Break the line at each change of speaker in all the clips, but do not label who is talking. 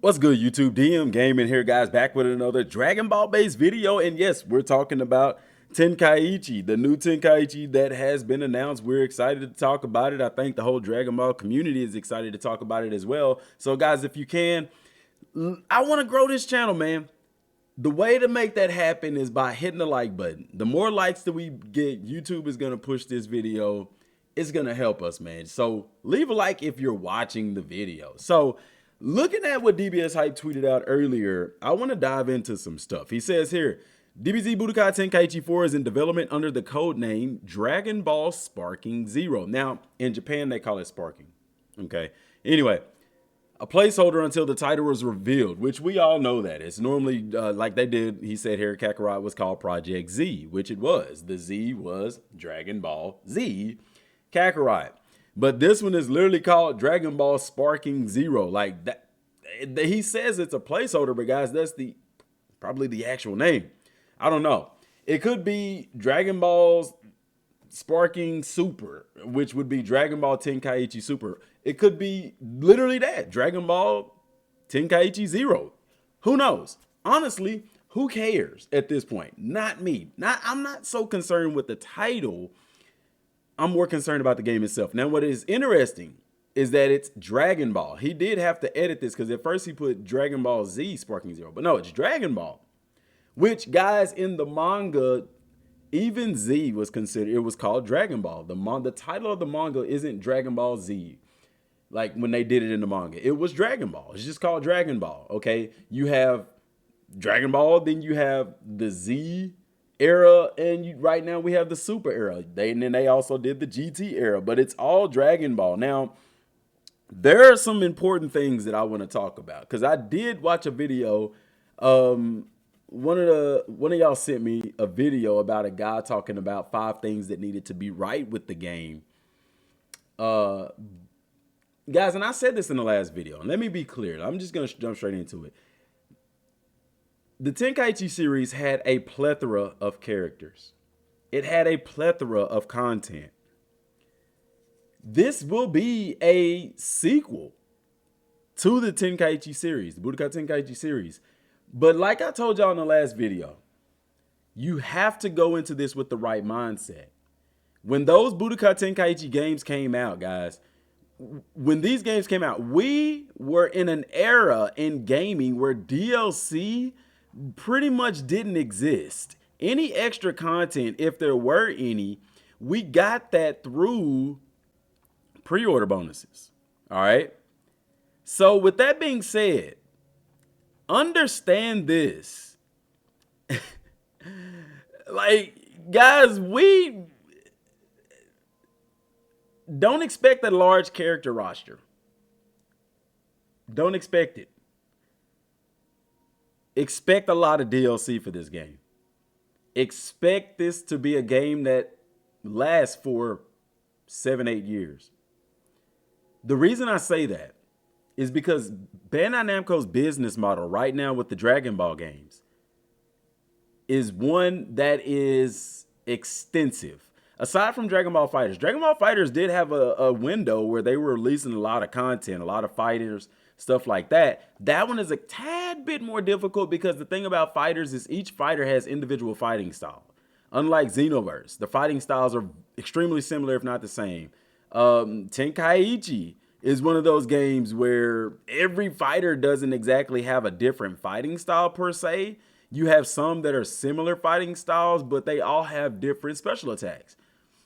What's good, YouTube? DM Gaming here, guys, back with another Dragon Ball based video. And yes, we're talking about Tenkaichi, the new Tenkaichi that has been announced. We're excited to talk about it. I think the whole Dragon Ball community is excited to talk about it as well. So, guys, if you can, I want to grow this channel, man. The way to make that happen is by hitting the like button. The more likes that we get, YouTube is going to push this video. It's going to help us, man. So leave a like if you're watching the video. So looking at what DBS Hype tweeted out earlier, I want to dive into some stuff. He says here, DBZ Budokai Tenkaichi 4 is in development under the code name Dragon Ball Sparking Zero. Now, in Japan, they call it Sparking. Okay. Anyway, a placeholder until the title was revealed, which we all know that. It's normally, like they did, he said here, Kakarot was called Project Z, which it was. The Z was Dragon Ball Z Kakarot. But this one is literally called Dragon Ball Sparking Zero. Like that, he says it's a placeholder, but guys, that's probably the actual name. I don't know. It could be Dragon Ball's Sparking Super, which would be Dragon Ball Tenkaichi Super. It could be literally that, Dragon Ball Tenkaichi Zero. Who knows? Honestly, who cares at this point? Not me. I'm not so concerned with the title. I'm more concerned about the game itself. Now, what is interesting is that it's Dragon Ball. He did have to edit this because at first he put Dragon Ball Z Sparking Zero, but no, it's Dragon Ball, which, guys, in the manga, even Z was considered, it was called Dragon Ball. The title of the manga isn't Dragon Ball Z, like when they did it in the manga. It was Dragon Ball. It's just called Dragon Ball, okay? You have Dragon Ball, then you have the Z era, and right now we have the Super era. And then they also did the GT era, but it's all Dragon Ball. Now, there are some important things that I want to talk about because I did watch a video. One of y'all sent me a video about a guy talking about 5 things that needed to be right with the game. Guys, and I said this in the last video, and let me be clear. I'm just going to jump straight into it. The Tenkaichi series had a plethora of characters. It had a plethora of content. This will be a sequel to the Tenkaichi series, the Budokai Tenkaichi series. But like I told y'all in the last video, you have to go into this with the right mindset. When those Budokai Tenkaichi games came out, guys, when these games came out, we were in an era in gaming where DLC pretty much didn't exist. Any extra content, if there were any, we got that through pre-order bonuses. All right. So with that being said, understand this. Like, guys, we don't expect a large character roster. Don't expect it. Expect a lot of DLC for this game. Expect this to be a game that lasts for 7-8 years. The reason I say that is because Bandai Namco's business model right now with the Dragon Ball games is one that is extensive. Aside from Dragon Ball FighterZ did have a window where they were releasing a lot of content, a lot of fighters, stuff like that. That one is a tad bit more difficult because the thing about fighters is each fighter has individual fighting style. Unlike Xenoverse, the fighting styles are extremely similar, if not the same. Tenkaichi is one of those games where every fighter doesn't exactly have a different fighting style per se. You have some that are similar fighting styles, but they all have different special attacks.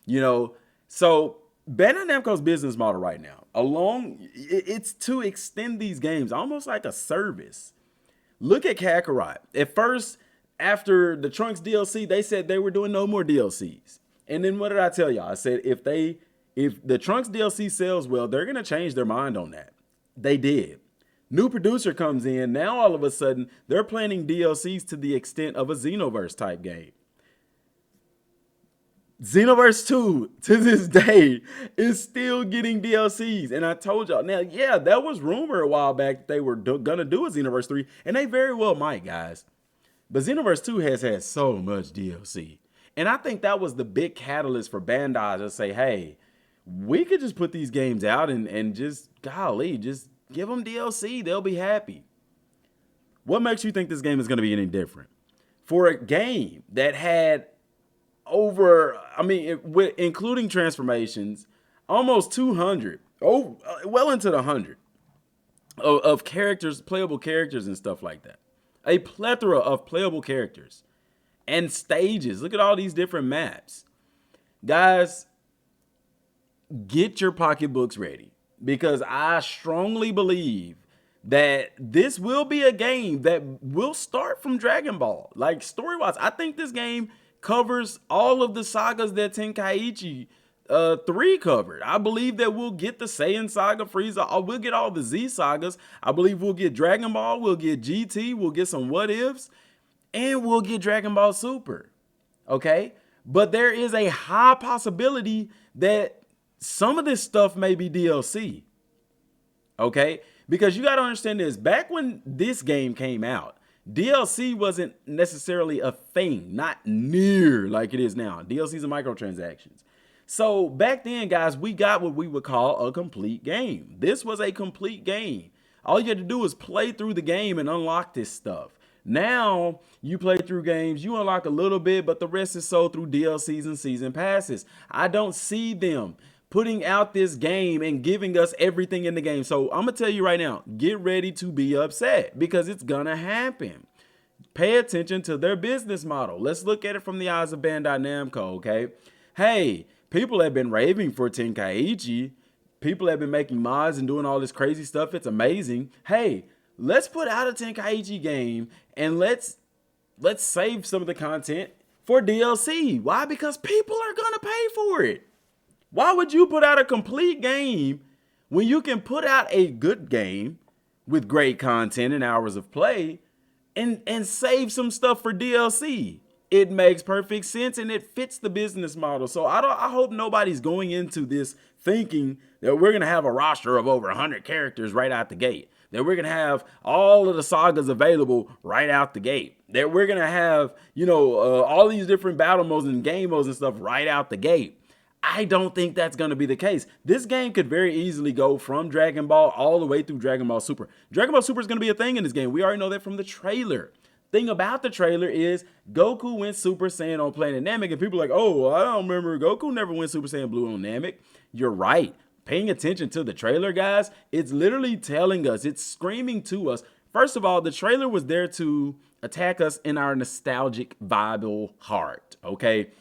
You know, so Bandai Namco's business model right now, it's to extend these games almost like a service. Look at Kakarot. At first, after the Trunks DLC, they said they were doing no more DLCs. And then what did I tell y'all? I said if the Trunks DLC sells well, they're going to change their mind on that. They did. New producer comes in. Now, all of a sudden, they're planning DLCs to the extent of a Xenoverse type game. Xenoverse 2, to this day, is still getting DLCs. And I told y'all, now, yeah, that was rumor a while back that they were going to do a Xenoverse 3. And they very well might, guys. But Xenoverse 2 has had so much DLC. And I think that was the big catalyst for Bandai to say, hey, we could just put these games out and just, golly, just give them DLC. They'll be happy. What makes you think this game is going to be any different? For a game that had over, I mean, including transformations, almost 200, well into the 100 of characters, playable characters and stuff like that. A plethora of playable characters and stages. Look at all these different maps. Guys, get your pocketbooks ready because I strongly believe that this will be a game that will start from Dragon Ball. Like story-wise, I think this game covers all of the sagas that Tenkaichi 3 covered. I believe that we'll get the Saiyan Saga, Frieza, we'll get all the Z sagas. I believe we'll get Dragon Ball, we'll get GT, we'll get some What Ifs, and we'll get Dragon Ball Super. Okay? But there is a high possibility that some of this stuff may be DLC. Okay? Because you got to understand this. Back when this game came out, DLC wasn't necessarily a thing. Not near like it is now. DLCs and microtransactions. So back then, guys, we got what we would call a complete game. This was a complete game. All you had to do was play through the game and unlock this stuff. Now, you play through games, you unlock a little bit, but the rest is sold through DLCs and season passes. I don't see them putting out this game and giving us everything in the game. So I'm going to tell you right now, get ready to be upset because it's going to happen. Pay attention to their business model. Let's look at it from the eyes of Bandai Namco, okay? Hey, people have been raving for Tenkaichi. People have been making mods and doing all this crazy stuff. It's amazing. Hey, let's put out a Tenkaichi game and let's save some of the content for DLC. Why? Because people are going to pay for it. Why would you put out a complete game when you can put out a good game with great content and hours of play and save some stuff for DLC? It makes perfect sense and it fits the business model. So I hope nobody's going into this thinking that we're going to have a roster of over 100 characters right out the gate, that we're going to have all of the sagas available right out the gate, that we're going to have, all these different battle modes and game modes and stuff right out the gate. I don't think that's going to be the case. This game could very easily go from Dragon Ball all the way through Dragon Ball Super. Dragon Ball Super is going to be a thing in this game. We already know that from the trailer. Thing about the trailer is Goku went Super Saiyan on Planet Namek, and people are like, oh, I don't remember. Goku never went Super Saiyan Blue on Namek. You're right. Paying attention to the trailer, guys, it's literally telling us, it's screaming to us. First of all, the trailer was there to attack us in our nostalgic, viable heart, okay?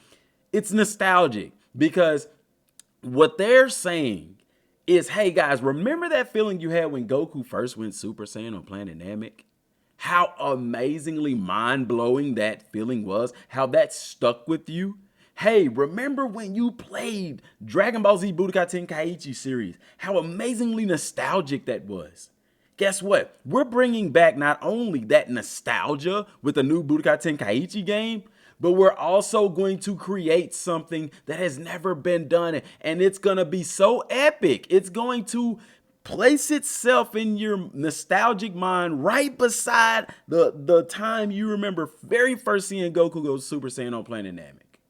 It's nostalgic. Because what they're saying is, hey, guys, remember that feeling you had when Goku first went Super Saiyan on Planet Namek? How amazingly mind-blowing that feeling was? How that stuck with you? Hey, remember when you played Dragon Ball Z Budokai Tenkaichi series? How amazingly nostalgic that was. Guess what? We're bringing back not only that nostalgia with the new Budokai Tenkaichi game, but we're also going to create something that has never been done. And it's going to be so epic. It's going to place itself in your nostalgic mind right beside the time you remember very first seeing Goku go Super Saiyan on Planet Namek.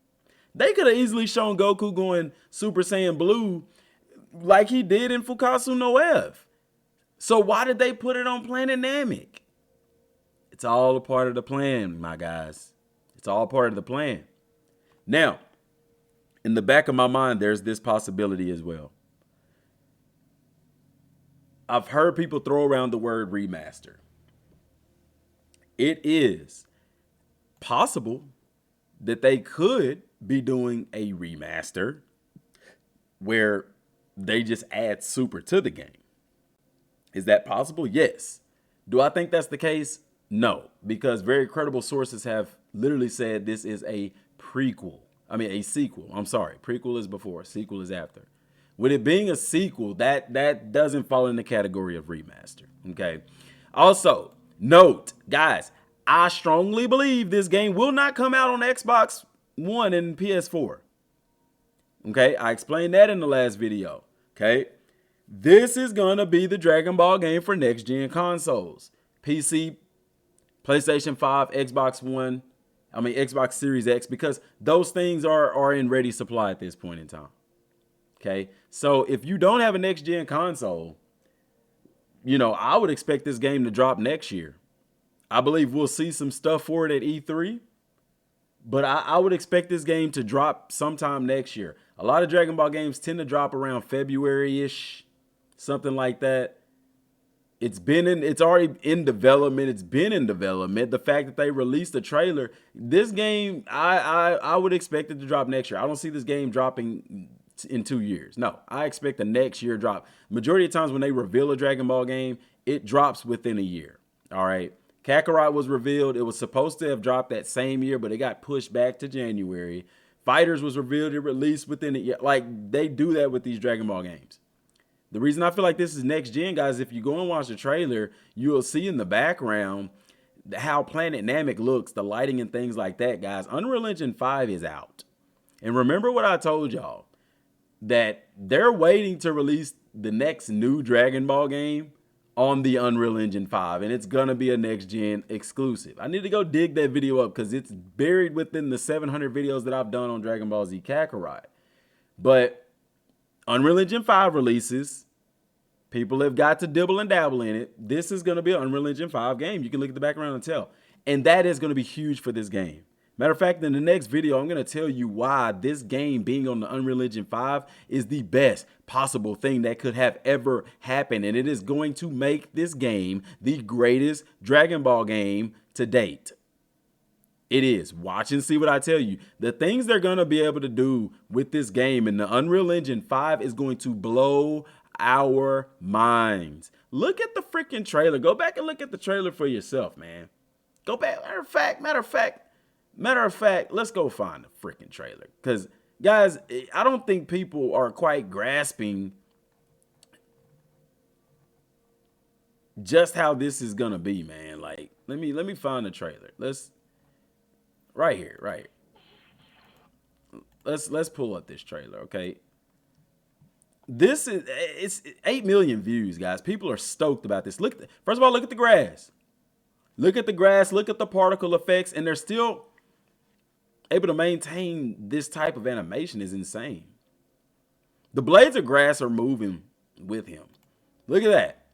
They could have easily shown Goku going Super Saiyan Blue like he did in Fukasu no F. So why did they put it on Planet Namek? It's all a part of the plan, my guys. It's all part of the plan. Now, in the back of my mind, there's this possibility as well. I've heard people throw around the word remaster. It is possible that they could be doing a remaster where they just add Super to the game. Is that possible? Yes. Do I think that's the case? No, because very credible sources have literally said this is a prequel. I mean, a sequel. I'm sorry. Prequel is before, sequel is after. With it being a sequel, that doesn't fall in the category of remaster. Okay. Also, note, guys, I strongly believe this game will not come out on Xbox One and PS4. Okay. I explained that in the last video. Okay. This is going to be the Dragon Ball game for next gen consoles. PC, PlayStation 5, Xbox One, Xbox Series X, because those things are in ready supply at this point in time. Okay, so if you don't have a next gen console, I would expect this game to drop next year. I believe we'll see some stuff for it at E3. But I would expect this game to drop sometime next year. A lot of Dragon Ball games tend to drop around February-ish, something like that. It's already in development. It's been in development. The fact that they released a trailer, this game, I would expect it to drop next year. I don't see this game dropping in 2 years. No, I expect the next year drop. Majority of times when they reveal a Dragon Ball game, it drops within a year. All right. Kakarot was revealed. It was supposed to have dropped that same year, but it got pushed back to January. Fighters was revealed and released within a year. Like, they do that with these Dragon Ball games. The reason I feel like this is next gen, guys, if you go and watch the trailer, you will see in the background how Planet Namek looks, the lighting and things like that, guys. Unreal Engine 5 is out. And remember what I told y'all, that they're waiting to release the next new Dragon Ball game on the Unreal Engine 5, and it's gonna be a next gen exclusive. I need to go dig that video up because it's buried within the 700 videos that I've done on Dragon Ball Z Kakarot. But Unreal Engine 5 releases. People have got to dibble and dabble in it. This is going to be an Unreal Engine 5 game. You can look at the background and tell. And that is going to be huge for this game. Matter of fact, in the next video, I'm going to tell you why this game being on the Unreal Engine 5 is the best possible thing that could have ever happened. And it is going to make this game the greatest Dragon Ball game to date. It is. Watch and see what I tell you. The things they're going to be able to do with this game in the Unreal Engine 5 is going to blow our minds. Look at the freaking trailer. Go back and look at the trailer for yourself, man. Go back. Matter of fact, let's go find the freaking trailer. Because, guys, I don't think people are quite grasping just how this is going to be, man. Like, let me find the trailer. Right here. Let's pull up this trailer, okay? It's 8 million views, guys. People are stoked about this. First of all, look at the grass. Look at the grass, look at the particle effects, and they're still able to maintain this type of animation is insane. The blades of grass are moving with him. Look at that.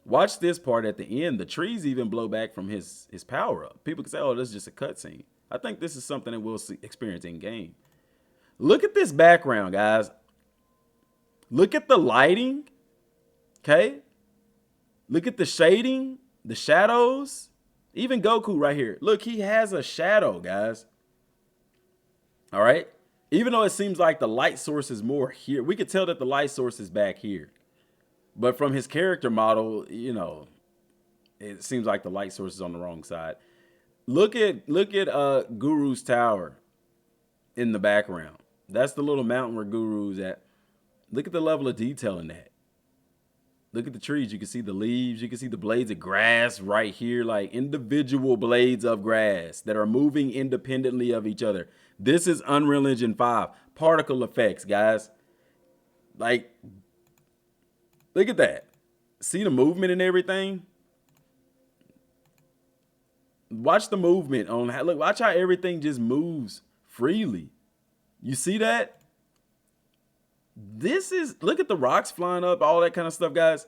Watch this part at the end. The trees even blow back from his power up. People can say, oh, this is just a cutscene. I think this is something that we'll experience in game. Look at this background, guys. Look at the lighting. Okay. Look at the shading, the shadows. Even Goku right here. Look, he has a shadow, guys. All right. Even though it seems like the light source is more here, we could tell that the light source is back here. But from his character model, you know, it seems like the light source is on the wrong side. Look at Guru's tower in the background. That's the little mountain where Guru's at. Look at the level of detail in that. Look at the trees. You can see the leaves. You can see the blades of grass right here, like individual blades of grass that are moving independently of each other. This is Unreal Engine 5. Particle effects, guys. Like, look at that. See the movement and everything? Watch the movement on how, look, watch how everything just moves freely. You see that? Look at the rocks flying up, all that kind of stuff, guys.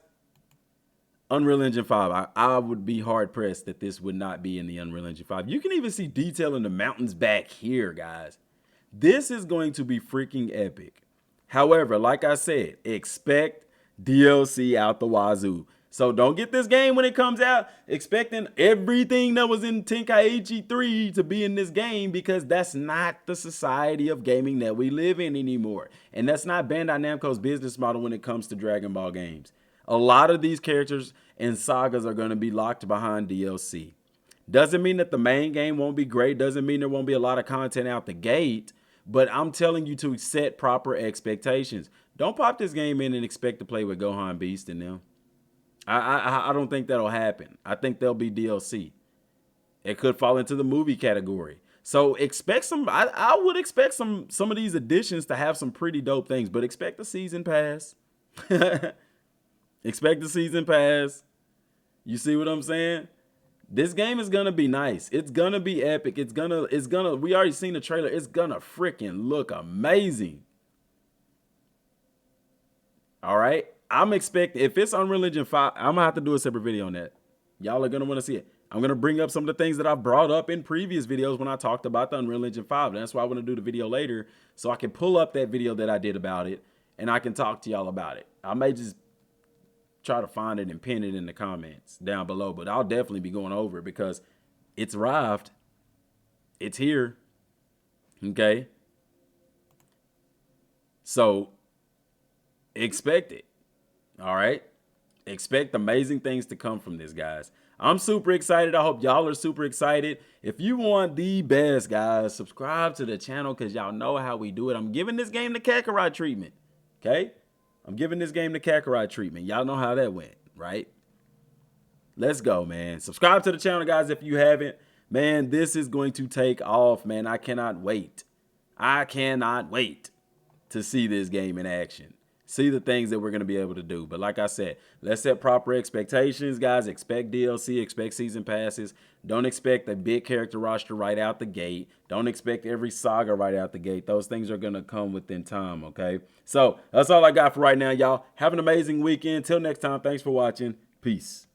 Unreal Engine 5. I would be hard pressed that this would not be in the Unreal Engine 5. You can even see detail in the mountains back here, guys. This is going to be freaking epic. However, like I said, expect DLC out the wazoo. So don't get this game when it comes out expecting everything that was in Tenkaichi 3 to be in this game, because that's not the society of gaming that we live in anymore. And that's not Bandai Namco's business model when it comes to Dragon Ball games. A lot of these characters and sagas are going to be locked behind DLC. Doesn't mean that the main game won't be great. Doesn't mean there won't be a lot of content out the gate. But I'm telling you to set proper expectations. Don't pop this game in and expect to play with Gohan, Beast, and them. I don't think that'll happen. I think there'll be DLC. It could fall into the movie category. So expect some, I would expect some of these additions to have some pretty dope things, but expect the season pass. Expect the season pass. You see what I'm saying? This game is gonna be nice. It's gonna be epic. It's gonna, we already seen the trailer. It's gonna freaking look amazing. All right. I'm expecting, if it's Unreal Engine 5, I'm gonna have to do a separate video on that. Y'all are going to want to see it. I'm going to bring up some of the things that I've brought up in previous videos when I talked about the Unreal Engine 5. That's why I want to do the video later, so I can pull up that video that I did about it and I can talk to y'all about it. I may just try to find it and pin it in the comments down below, but I'll definitely be going over it because it's arrived. It's here. Okay. So expect it. All right. Expect amazing things to come from this, guys. I'm super excited. I hope y'all are super excited. If you want the best, guys, subscribe to the channel because y'all know how we do it. I'm giving this game the Kakarot treatment. Okay. I'm giving this game the Kakarot treatment. Y'all know how that went, right? Let's go, man. Subscribe to the channel, guys, if you haven't. Man, this is going to take off, man. I cannot wait. I cannot wait to see this game in action. See the things that we're going to be able to do. But like I said, let's set proper expectations, guys. Expect DLC, expect season passes. Don't expect a big character roster right out the gate. Don't expect every saga right out the gate. Those things are going to come within time, okay? So that's all I got for right now, y'all. Have an amazing weekend. Till next time, thanks for watching. Peace.